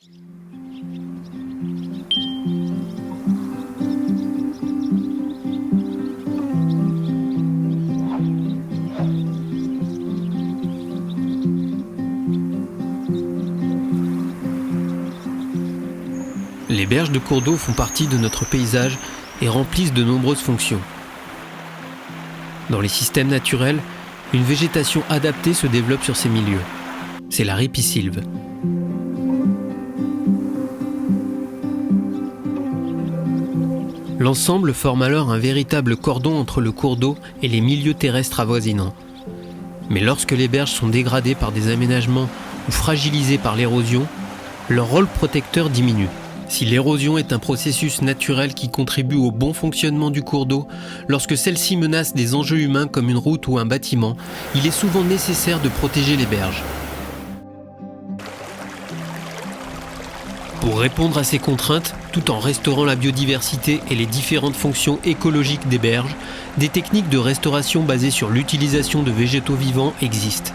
Les berges de cours d'eau font partie de notre paysage et remplissent de nombreuses fonctions. Dans les systèmes naturels, une végétation adaptée se développe sur ces milieux. C'est la ripisylve. L'ensemble forme alors un véritable cordon entre le cours d'eau et les milieux terrestres avoisinants. Mais lorsque les berges sont dégradées par des aménagements ou fragilisées par l'érosion, leur rôle protecteur diminue. Si l'érosion est un processus naturel qui contribue au bon fonctionnement du cours d'eau, lorsque celle-ci menace des enjeux humains comme une route ou un bâtiment, il est souvent nécessaire de protéger les berges. Pour répondre à ces contraintes, tout en restaurant la biodiversité et les différentes fonctions écologiques des berges, des techniques de restauration basées sur l'utilisation de végétaux vivants existent.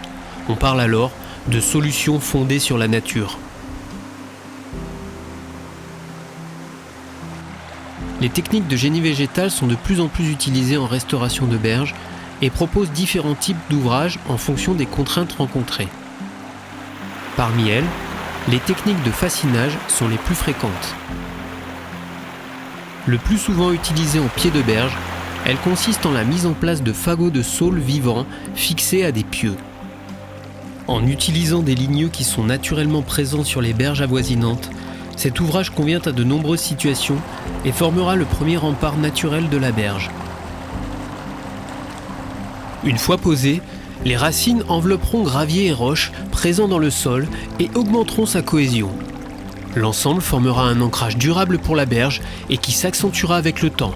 On parle alors de solutions fondées sur la nature. Les techniques de génie végétal sont de plus en plus utilisées en restauration de berges et proposent différents types d'ouvrages en fonction des contraintes rencontrées. Parmi elles, les techniques de fascinage sont les plus fréquentes. Le plus souvent utilisées en pied de berge, elles consistent en la mise en place de fagots de saules vivants fixés à des pieux. En utilisant des ligneux qui sont naturellement présents sur les berges avoisinantes, cet ouvrage convient à de nombreuses situations et formera le premier rempart naturel de la berge. Une fois posées, les racines envelopperont gravier et roches présents dans le sol et augmenteront sa cohésion. L'ensemble formera un ancrage durable pour la berge et qui s'accentuera avec le temps.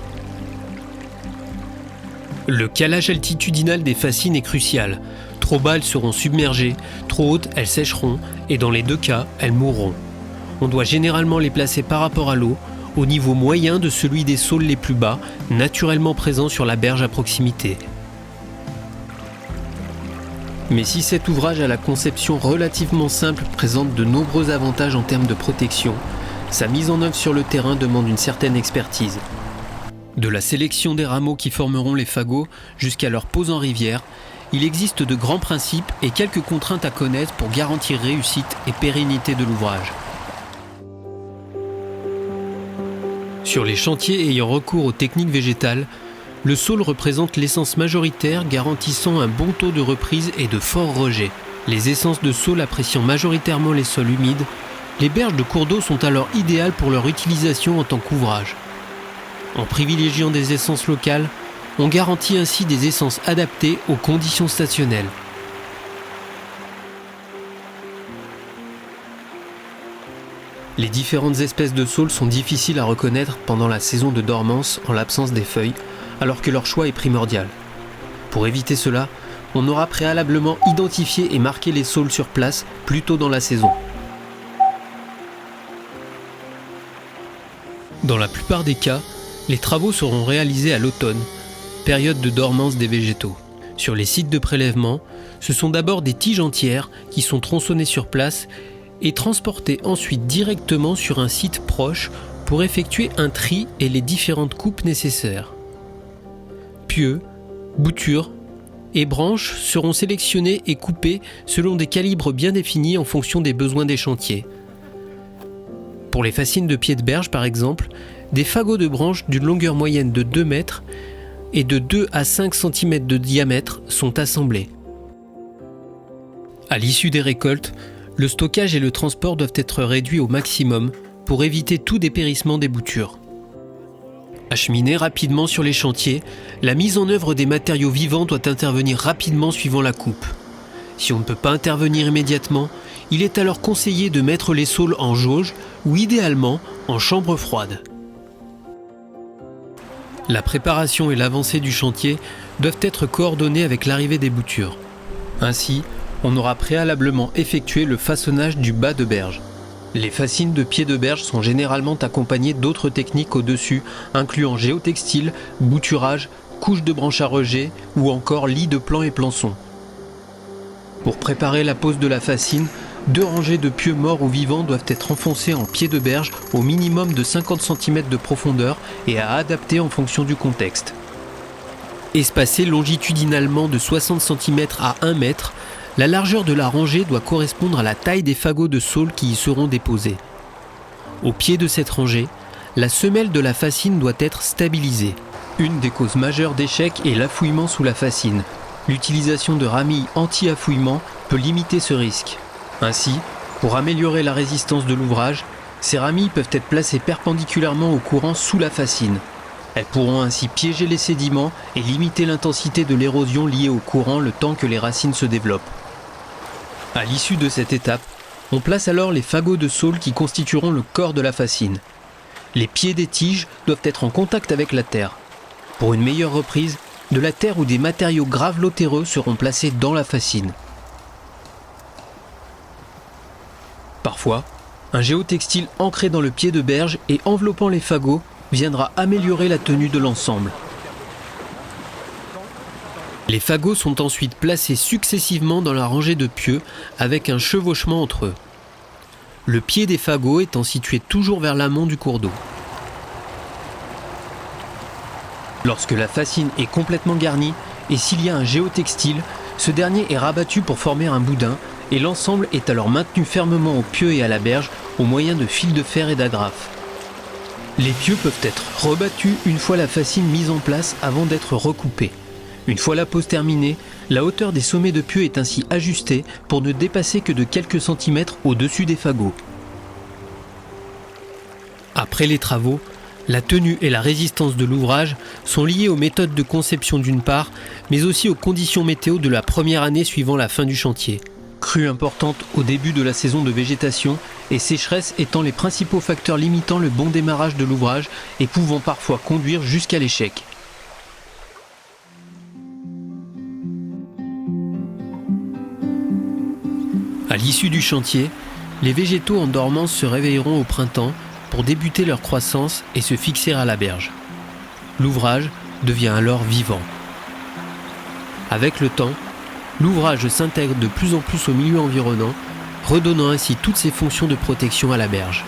Le calage altitudinal des fascines est crucial. Trop bas, elles seront submergées, trop hautes, elles sécheront et dans les deux cas, elles mourront. On doit généralement les placer par rapport à l'eau, au niveau moyen de celui des saules les plus bas, naturellement présents sur la berge à proximité. Mais si cet ouvrage à la conception relativement simple présente de nombreux avantages en termes de protection, sa mise en œuvre sur le terrain demande une certaine expertise. De la sélection des rameaux qui formeront les fagots jusqu'à leur pose en rivière, il existe de grands principes et quelques contraintes à connaître pour garantir réussite et pérennité de l'ouvrage. Sur les chantiers ayant recours aux techniques végétales, le saule représente l'essence majoritaire garantissant un bon taux de reprise et de forts rejets. Les essences de saule appréciant majoritairement les sols humides, les berges de cours d'eau sont alors idéales pour leur utilisation en tant qu'ouvrage. En privilégiant des essences locales, on garantit ainsi des essences adaptées aux conditions stationnelles. Les différentes espèces de saules sont difficiles à reconnaître pendant la saison de dormance en l'absence des feuilles, alors que leur choix est primordial. Pour éviter cela, on aura préalablement identifié et marqué les saules sur place plus tôt dans la saison. Dans la plupart des cas, les travaux seront réalisés à l'automne, période de dormance des végétaux. Sur les sites de prélèvement, ce sont d'abord des tiges entières qui sont tronçonnées sur place et transportées ensuite directement sur un site proche pour effectuer un tri et les différentes coupes nécessaires. Pieux, boutures et branches seront sélectionnés et coupés selon des calibres bien définis en fonction des besoins des chantiers. Pour les fascines de pied de berge par exemple, des fagots de branches d'une longueur moyenne de 2 mètres et de 2 à 5 cm de diamètre sont assemblés. À l'issue des récoltes, le stockage et le transport doivent être réduits au maximum pour éviter tout dépérissement des boutures. Acheminée rapidement sur les chantiers, la mise en œuvre des matériaux vivants doit intervenir rapidement suivant la coupe. Si on ne peut pas intervenir immédiatement, il est alors conseillé de mettre les saules en jauge ou idéalement en chambre froide. La préparation et l'avancée du chantier doivent être coordonnées avec l'arrivée des boutures. Ainsi, on aura préalablement effectué le façonnage du bas de berge. Les fascines de pied de berge sont généralement accompagnées d'autres techniques au-dessus, incluant géotextile, bouturage, couche de branches à rejet ou encore lit de plans et plançons. Pour préparer la pose de la fascine, 2 rangées de pieux morts ou vivants doivent être enfoncées en pied de berge au minimum de 50 cm de profondeur et à adapter en fonction du contexte. Espacée longitudinalement de 60 cm à 1 mètre, la largeur de la rangée doit correspondre à la taille des fagots de saule qui y seront déposés. Au pied de cette rangée, la semelle de la fascine doit être stabilisée. Une des causes majeures d'échec est l'affouillement sous la fascine. L'utilisation de ramilles anti-affouillement peut limiter ce risque. Ainsi, pour améliorer la résistance de l'ouvrage, ces ramilles peuvent être placées perpendiculairement au courant sous la fascine. Elles pourront ainsi piéger les sédiments et limiter l'intensité de l'érosion liée au courant le temps que les racines se développent. À l'issue de cette étape, on place alors les fagots de saule qui constitueront le corps de la fascine. Les pieds des tiges doivent être en contact avec la terre. Pour une meilleure reprise, de la terre ou des matériaux gravelotéreux seront placés dans la fascine. Parfois, un géotextile ancré dans le pied de berge et enveloppant les fagots viendra améliorer la tenue de l'ensemble. Les fagots sont ensuite placés successivement dans la rangée de pieux avec un chevauchement entre eux. Le pied des fagots étant situé toujours vers l'amont du cours d'eau. Lorsque la fascine est complètement garnie et s'il y a un géotextile, ce dernier est rabattu pour former un boudin et l'ensemble est alors maintenu fermement au pieu et à la berge au moyen de fils de fer et d'agrafes. Les pieux peuvent être rebattus une fois la fascine mise en place avant d'être recoupés. Une fois la pose terminée, la hauteur des sommets de pieux est ainsi ajustée pour ne dépasser que de quelques centimètres au-dessus des fagots. Après les travaux, la tenue et la résistance de l'ouvrage sont liées aux méthodes de conception d'une part, mais aussi aux conditions météo de la première année suivant la fin du chantier. Crue importante au début de la saison de végétation et sécheresse étant les principaux facteurs limitant le bon démarrage de l'ouvrage et pouvant parfois conduire jusqu'à l'échec. À l'issue du chantier, les végétaux en dormance se réveilleront au printemps pour débuter leur croissance et se fixer à la berge. L'ouvrage devient alors vivant. Avec le temps, l'ouvrage s'intègre de plus en plus au milieu environnant, redonnant ainsi toutes ses fonctions de protection à la berge.